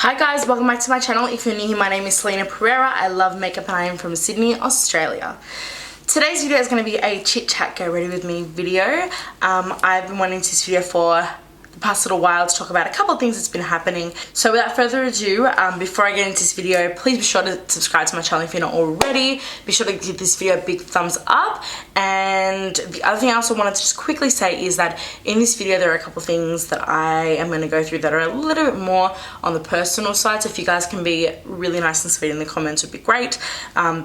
Hi guys, welcome back to my channel. If you're new here, my name is Celina Pereira. I love makeup and I am from Sydney, Australia. Today's video is going to be a chit chat go ready with me video. I've been wanting this video for the past little while to talk about a couple of things that's been happening. So without further ado, before I get into this video, please be sure to subscribe to my channel if you're not already. Be sure to give this video a big thumbs up. And the other thing I also wanted to just quickly say is that in this video there are a couple of things that I am going to go through that are a little bit more on the personal side. So if you guys can be really nice and sweet in the comments would be great,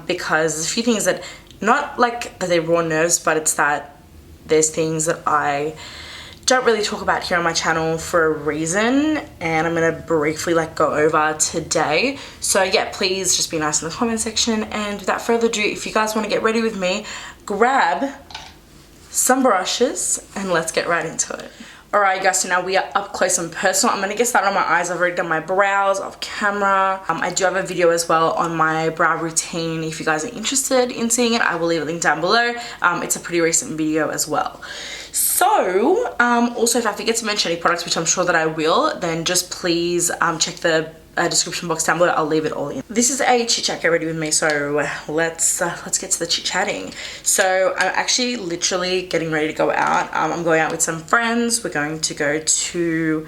because there's a few things that, not like that they're raw nerves, but it's that there's things that I don't really talk about here on my channel for a reason, and I'm gonna briefly go over today. So yeah, please just be nice in the comment section, and without further ado, if you guys want to get ready with me, grab some brushes and let's get right into it. Alright guys, so now we are up close and personal. I'm going to get started on my eyes. I've already done my brows off camera. I do have a video as well on my brow routine. If you guys are interested in seeing it, I will leave a link down below. It's a pretty recent video as well. So, also if I forget to mention any products, which I'm sure that I will, then just please check the description box down below. I'll leave it all in. This is a chit chat get ready with me, so let's get to the chit chatting. So I'm actually literally getting ready to go out. I'm going out with some friends. We're going to go to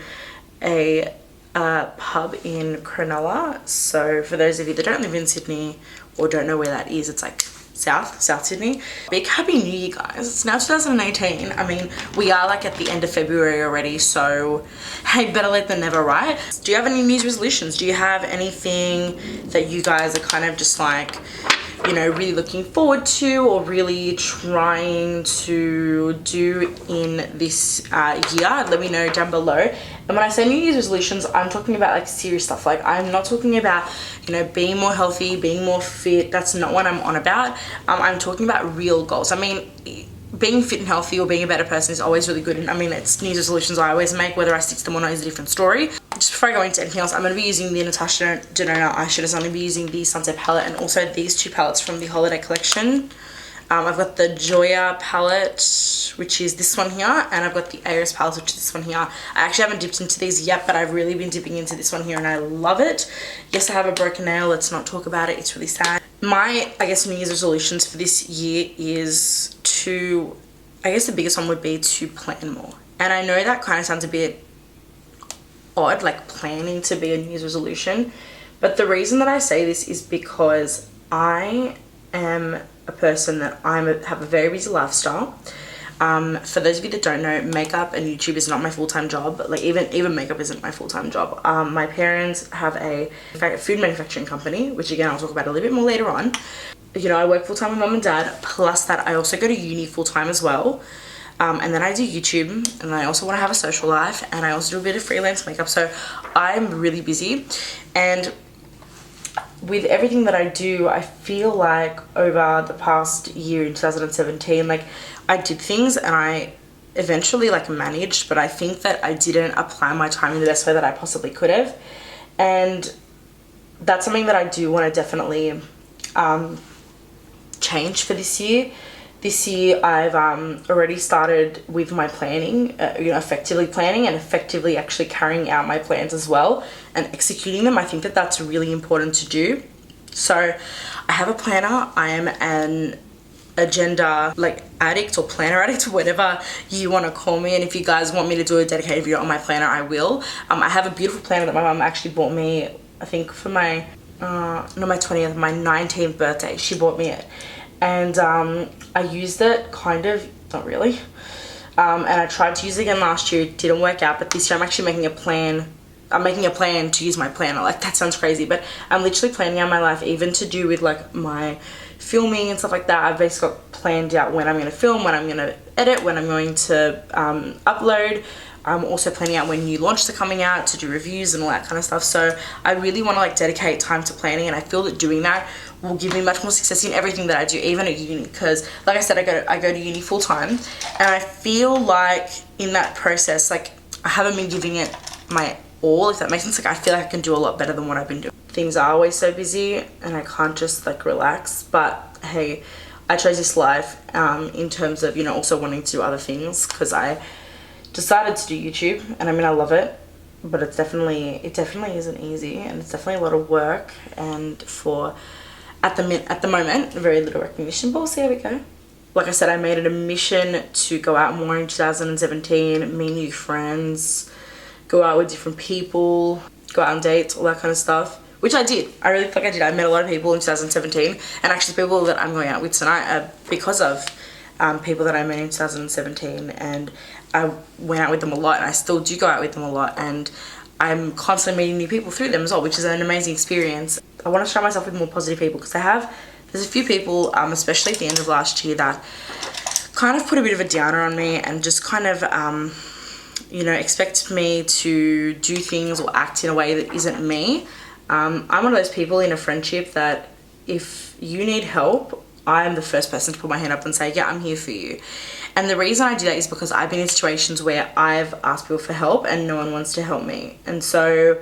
a pub in Cronulla. So for those of you that don't live in Sydney or don't know where that is, it's like South Sydney. Big happy new year guys. It's now 2018. I mean, we are at the end of February already, so hey, better late than never, right? Do you have any New Year's resolutions? Do you have anything that you guys are kind of just really looking forward to or really trying to do in this year? Let me know down below. And when I say New Year's resolutions, I'm talking about serious stuff. I'm not talking about being more healthy, being more fit. That's not what I'm on about. I'm talking about real goals. I mean, being fit and healthy or being a better person is always really good, and I mean, it's New Year's resolutions I always make. Whether I stick to them or not is a different story. Just before I go into anything else, I'm going to be using the Natasha Denona eyeshadows. I'm going to be using the Sunset palette and also these two palettes from the holiday collection. I've got the Joya palette, which is this one here, and I've got the Iris palette, which is this one here. I actually haven't dipped into these yet, but I've really been dipping into this one here and I love it. Yes, I have a broken nail. Let's not talk about it. It's really sad. My, New Year's resolutions for this year is to, the biggest one would be to plan more. And I know that kind of sounds a bit odd, planning to be a New Year's resolution, but the reason that I say this is because I am a person that have a very busy lifestyle. For those of you that don't know, makeup and YouTube is not my full-time job. Even makeup isn't my full-time job. My parents have a food manufacturing company, which again I'll talk about a little bit more later on. I work full-time with mum and dad, plus that I also go to uni full-time as well. And then I do YouTube, and I also want to have a social life, and I also do a bit of freelance makeup, so I'm really busy. And with everything that I do, I feel like over the past year in 2017, I did things and I eventually managed, but I think that I didn't apply my time in the best way that I possibly could have. And that's something that I do want to definitely change for this year. This year I've already started with my planning, effectively planning and effectively actually carrying out my plans as well and executing them. I think that that's really important to do. So I have a planner. I am an agenda addict or planner addict, whatever you want to call me. And if you guys want me to do a dedicated video on my planner, I will. I have a beautiful planner that my mum actually bought me, I think for my, not my 20th, my 19th birthday. She bought me it. And I used it not really, and I tried to use it again last year. It didn't work out, but this year I'm actually making a plan. I'm making a plan to use my planner. That sounds crazy, but I'm literally planning out my life, even to do with my filming and stuff like that. I've basically got planned out when I'm going to film, when I'm going to edit, when I'm going to upload. I'm also planning out when new launches are coming out, to do reviews and all that kind of stuff. So I really want to dedicate time to planning, and I feel that doing that will give me much more success in everything that I do, even at uni, because like I said, I go to uni full time, and I feel in that process I haven't been giving it my all, if that makes sense. I feel like I can do a lot better than what I've been doing. Things are always so busy and I can't just relax, but hey, I chose this life in terms of, also wanting to do other things, because I decided to do YouTube, and I love it. but it definitely isn't easy, and it's definitely a lot of work, and for at the moment very little recognition, but we'll see how we go. Like I said, I made it a mission to go out more in 2017, meet new friends, go out with different people, go out on dates, all that kind of stuff, which I did. I really think I did. I met a lot of people in 2017, and actually people that I'm going out with tonight are because of people that I met in 2017, and I went out with them a lot, and I still do go out with them a lot, and I'm constantly meeting new people through them as well, which is an amazing experience. I want to surround myself with more positive people, because there's a few people, especially at the end of last year, that kind of put a bit of a downer on me and just kind of, you know, expect me to do things or act in a way that isn't me. I'm one of those people in a friendship that if you need help, I'm the first person to put my hand up and say, yeah, I'm here for you. And the reason I do that is because I've been in situations where I've asked people for help and no one wants to help me. And so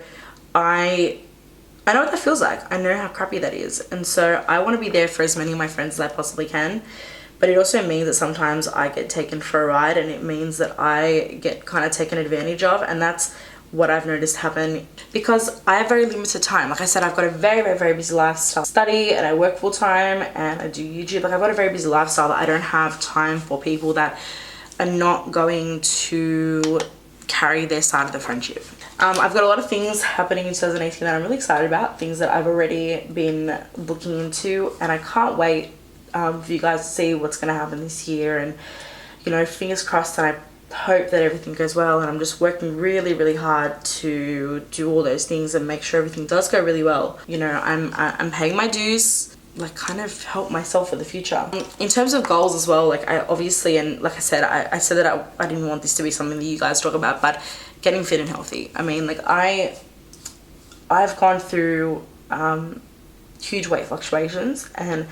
I know what that feels like. I know how crappy that is. And so I want to be there for as many of my friends as I possibly can. But it also means that sometimes I get taken for a ride, and it means that I get kind of taken advantage of. And that's what I've noticed happen, because I have very limited time. Like I said, I've got a very, very, very busy lifestyle. I study and I work full time and I do YouTube. Like I've got a very busy lifestyle that I don't have time for people that are not going to carry their side of the friendship. I've got a lot of things happening in 2018 that I'm really excited about, things that I've already been looking into, and I can't wait for you guys to see what's going to happen this year. And, you know, fingers crossed, and I hope that everything goes well, and I'm just working really, really hard to do all those things and make sure everything does go really well. You know, I'm paying my dues, like kind of help myself for the future. In terms of goals as well, like I obviously, and like I said, I said that I didn't want this to be something that you guys talk about, but getting fit and healthy. I mean, like I've gone through huge weight fluctuations, and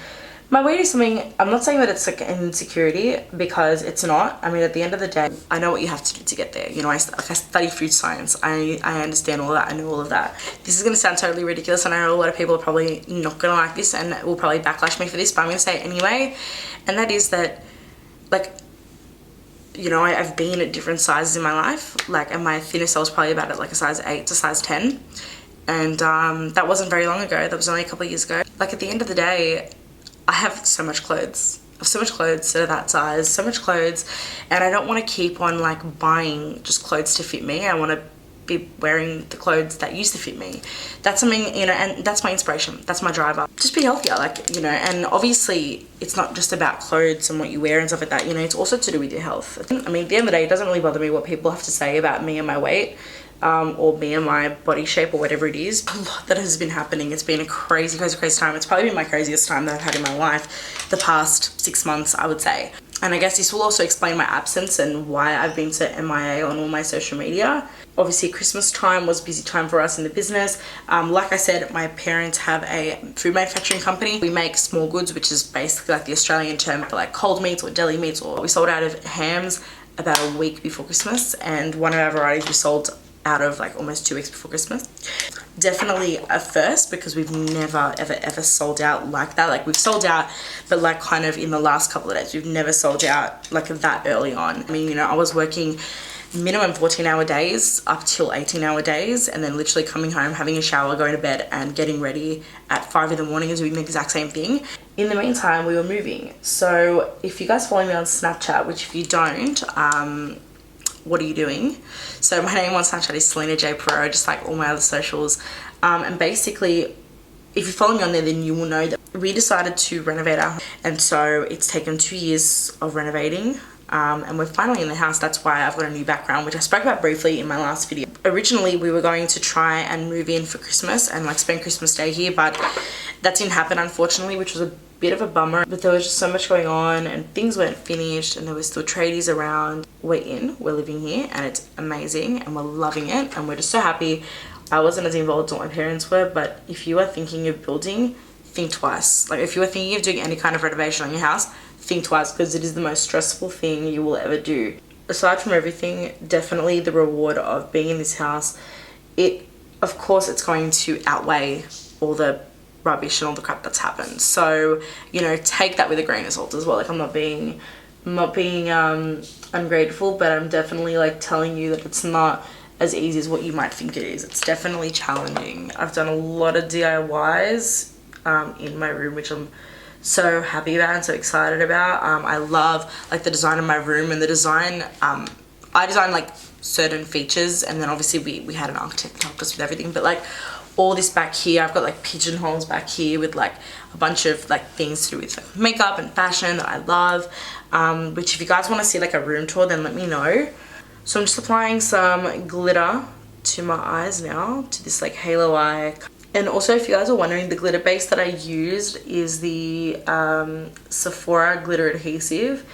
my weight is something, I'm not saying that it's like an insecurity, because it's not. I mean, at the end of the day, I know what you have to do to get there. You know, I study food science. I understand all of that. I know all of that. This is going to sound totally ridiculous, and I know a lot of people are probably not going to like this and will probably backlash me for this, but I'm going to say it anyway. And that is that, like, you know, I've been at different sizes in my life. Like, and my thinnest I was probably about at like a size 8 to size 10. And that wasn't very long ago. That was only a couple of years ago. Like, at the end of the day, I have so much clothes. I have so much clothes that are that size, so much clothes, and I don't want to keep on like buying just clothes to fit me. I want to be wearing the clothes that used to fit me. That's something, you know, and that's my inspiration. That's my driver. Just be healthier, like, you know, and obviously it's not just about clothes and what you wear and stuff like that, you know, it's also to do with your health. I mean, at the end of the day, it doesn't really bother me what people have to say about me and my weight. Or me and my body shape, or whatever it is. A lot that has been happening. It's been a crazy, crazy, crazy time. It's probably been my craziest time that I've had in my life the past 6 months, I would say. And I guess this will also explain my absence and why I've been so MIA on all my social media. Obviously, Christmas time was a busy time for us in the business. Like I said, my parents have a food manufacturing company. We make small goods, which is basically like the Australian term for like cold meats or deli meats. Or we sold out of hams about a week before Christmas, and one of our varieties we sold out of like almost 2 weeks before Christmas. Definitely a first, because we've never ever sold out like that. Like, we've sold out, but like kind of in the last couple of days. We've never sold out like that early on. I mean, you know, I was working minimum 14-hour days up till 18-hour days, and then literally coming home, having a shower, going to bed, and getting ready at 5 in the morning and doing the exact same thing. In the meantime, we were moving. So if you guys follow me on Snapchat, which if you don't, what are you doing? So my name on Snapchat is CHIT, just like all my other socials. And basically, if you follow me on there, then you will know that we decided to renovate our home. And so it's taken 2 years of renovating. And we're finally in the house. That's why I've got a new background, which I spoke about briefly in my last video. Originally, we were going to try and move in for Christmas and like spend Christmas Day here, but that didn't happen, unfortunately, which was a bit of a bummer. But there was just so much going on and things weren't finished, and there were still tradies around. We're living here, and it's amazing, and we're loving it, and we're just so happy. I wasn't as involved as what my parents were, but if you are thinking of building, think twice. Like, if you are thinking of doing any kind of renovation on your house, think twice, because it is the most stressful thing you will ever do. Aside from everything, definitely the reward of being in this house, of course it's going to outweigh all the rubbish and all the crap that's happened. So, you know, take that with a grain of salt as well. Like, I'm not being ungrateful, but I'm definitely like telling you that it's not as easy as what you might think it is. It's definitely challenging. I've done a lot of DIYs in my room, which I'm so happy about and so excited about. I love like the design of my room, and the design, I designed like certain features, and then obviously we had an architect help us with everything, but like all this back here, I've got like pigeonholes back here with like a bunch of like things to do with like makeup and fashion that I love, which if you guys want to see like a room tour, then let me know. So I'm just applying some glitter to my eyes now, to this like halo eye. And also, if you guys are wondering, the glitter base that I used is the Sephora glitter adhesive.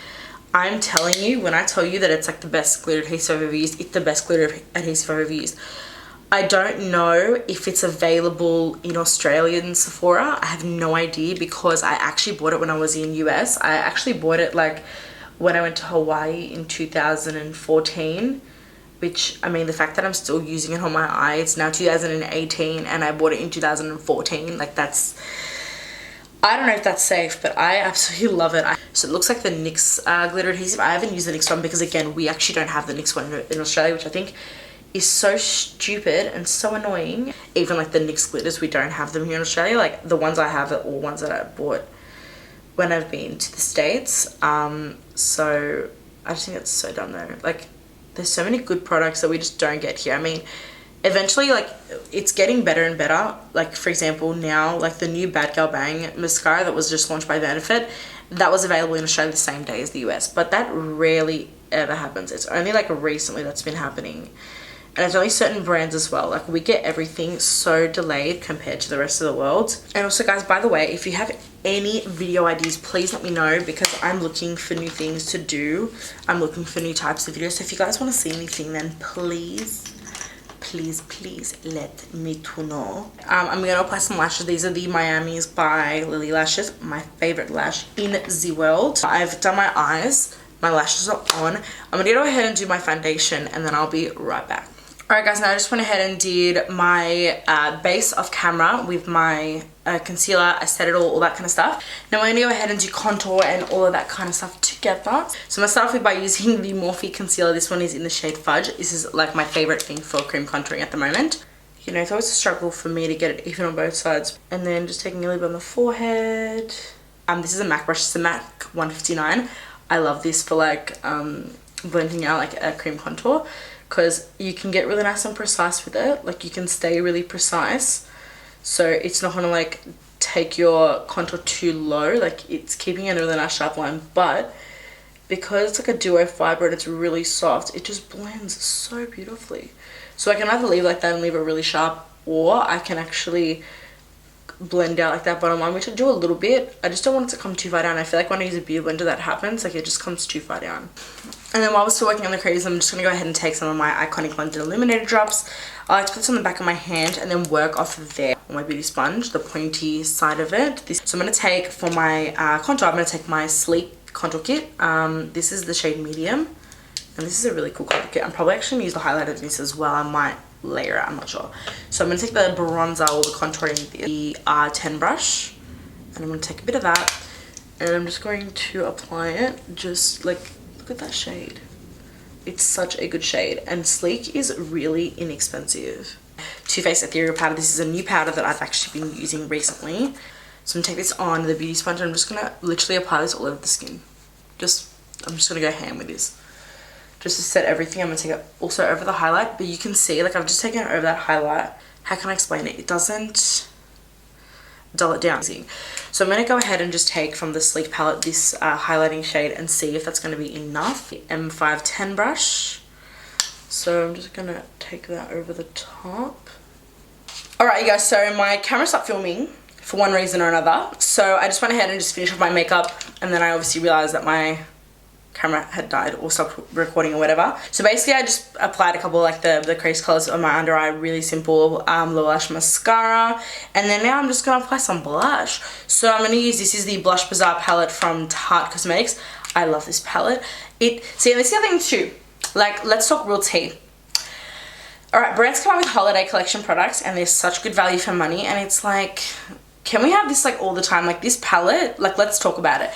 I'm telling you, when I tell you that it's like the best glitter adhesive I've ever used, it's the best glitter adhesive I've ever used. I don't know if it's available in Australian Sephora. I have no idea, because I actually bought it when I was in US. I actually bought it like when I went to Hawaii in 2014, which, I mean, the fact that I'm still using it on my eye, it's now 2018 and I bought it in 2014, like that's, I don't know if that's safe, but I absolutely love it. So it looks like the NYX glitter adhesive. I haven't used the NYX one because, again, we actually don't have the NYX one in Australia, which I think is so stupid and so annoying. Even like the NYX glitters, we don't have them here in Australia. Like the ones I have are all ones that I bought when I've been to the States. So I just think it's so dumb though. Like there's so many good products that we just don't get here. I mean, eventually, like, it's getting better and better. Like, for example, now, like, the new Bad Girl Bang mascara that was just launched by Benefit, that was available in Australia the same day as the US. But that rarely ever happens. It's only, like, recently that's been happening. And it's only certain brands as well. Like, we get everything so delayed compared to the rest of the world. And also, guys, by the way, if you have any video ideas, please let me know, because I'm looking for new things to do. I'm looking for new types of videos. So if you guys want to see anything, then please let me to know. I'm going to apply some lashes. These are the Miami's by Lily Lashes, my favorite lash in the world. I've done my eyes. My lashes are on. I'm going to go ahead and do my foundation, and then I'll be right back. Alright guys, now I just went ahead and did my base off camera with my concealer. I set it all that kind of stuff. Now we're going to go ahead and do contour and all of that kind of stuff together. So I'm going to start off with by using the Morphe concealer. This one is in the shade Fudge. This is like my favorite thing for cream contouring at the moment. You know, it's always a struggle for me to get it even on both sides. And then just taking a little bit on the forehead. This is a MAC brush. It's a MAC 159. I love this for like blending out like a cream contour, because you can get really nice and precise with it. Like you can stay really precise, so it's not gonna like take your contour too low. Like it's keeping a really nice sharp line, but because it's like a duo fiber and it's really soft, it just blends so beautifully. So I can either leave like that and leave it really sharp, or I can actually blend out like that bottom line, which I do a little bit. I just don't want it to come too far down. I feel like when I use a beauty blender that happens, like it just comes too far down. And then while we're still working on the crease, I'm just going to go ahead and take some of my iconic London Illuminator drops. I like to put this on the back of my hand and then work off of there on my beauty sponge, the pointy side of it. So I'm going to take, for my contour, I'm going to take my Sleek contour kit. This is the shade Medium, and this is a really cool contour kit. I'm probably actually going to use the highlighter in this as well. I might layer it, I'm not sure. So I'm going to take the bronzer or the contouring, the R10 brush, and I'm going to take a bit of that, and I'm just going to apply it. Just like, look at that shade. It's such a good shade, and Sleek is really inexpensive. Too Faced Ethereal Powder. This is a new powder that I've actually been using recently. So I'm going to take this on the beauty sponge, and I'm just going to literally apply this all over the skin. I'm just going to go ham with this. Just to set everything. I'm going to take it also over the highlight, but you can see, like, I've just taken it over that highlight. How can I explain it? It doesn't dull it down. So I'm going to go ahead and just take from the Sleek palette this highlighting shade and see if that's going to be enough. The M510 brush. So I'm just going to take that over the top. Alright you guys, so my camera stopped filming for one reason or another. So I just went ahead and just finished off my makeup, and then I obviously realised that my camera had died or stopped recording or whatever. So basically I just applied a couple of like the crease colors on my under eye, really simple lower lash mascara, and then now I'm just going to apply some blush. So I'm going to use, this is the Blush Bazaar palette from Tarte Cosmetics. I love this palette. See, and this is the other thing too, like, let's talk real tea. Alright, brands come out with holiday collection products and they're such good value for money, and it's like, can we have this like all the time? Like this palette, like, let's talk about it.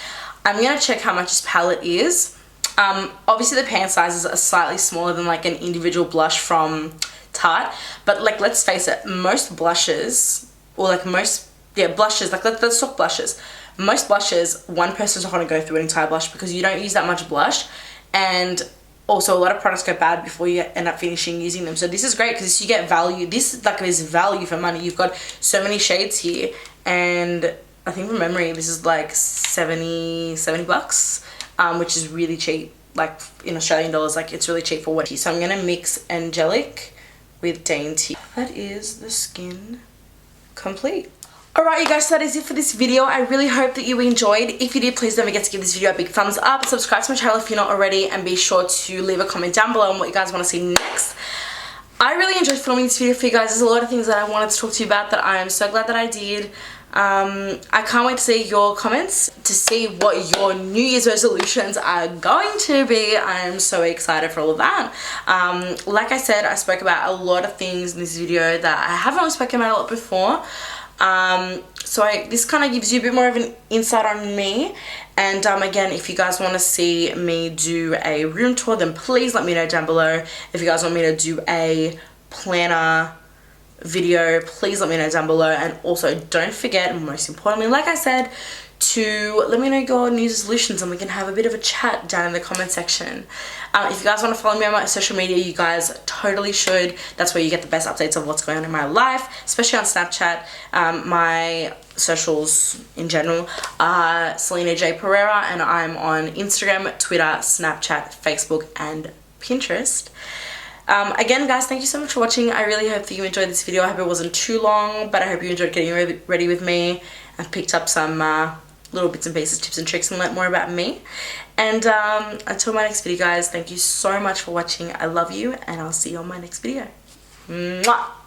I'm going to check how much this palette is. Obviously the pan sizes are slightly smaller than like an individual blush from Tarte, but like let's face it, most blushes, or like most, yeah, blushes, like let's talk blushes. Most blushes, one person's not going to go through an entire blush because you don't use that much blush, and also a lot of products go bad before you end up finishing using them. So this is great because you get value. This like is value for money. You've got so many shades here, and I think from memory this is like 70 bucks, which is really cheap, like in Australian dollars. Like it's really cheap for what. So I'm gonna mix Angelic with Dainty. That is the skin complete. Alright you guys, so that is it for this video. I really hope that you enjoyed. If you did, please don't forget to give this video a big thumbs up, subscribe to my channel if you're not already, and be sure to leave a comment down below on what you guys want to see next. I really enjoyed filming this video for you guys. There's a lot of things that I wanted to talk to you about that I am so glad that I did. I can't wait to see your comments, to see what your New Year's resolutions are going to be. I am so excited for all of that. Like I said, I spoke about a lot of things in this video that I haven't really spoken about a lot before. So this kind of gives you a bit more of an insight on me, and again, if you guys want to see me do a room tour, then please let me know down below. If you guys want me to do a planner video, please let me know down below. And also don't forget, most importantly, like I said, to let me know your New Year's resolutions, and we can have a bit of a chat down in the comment section. If you guys want to follow me on my social media, you guys totally should. That's where you get the best updates of what's going on in my life, especially on Snapchat. My socials in general are Celina J. Pereira, and I'm on Instagram, Twitter, Snapchat, Facebook, and Pinterest. Again guys, thank you so much for watching. I really hope that you enjoyed this video. I hope it wasn't too long, but I hope you enjoyed getting ready with me and picked up some little bits and pieces, tips and tricks, and learnt more about me. And until my next video guys, thank you so much for watching. I love you, and I'll see you on my next video. Mwah!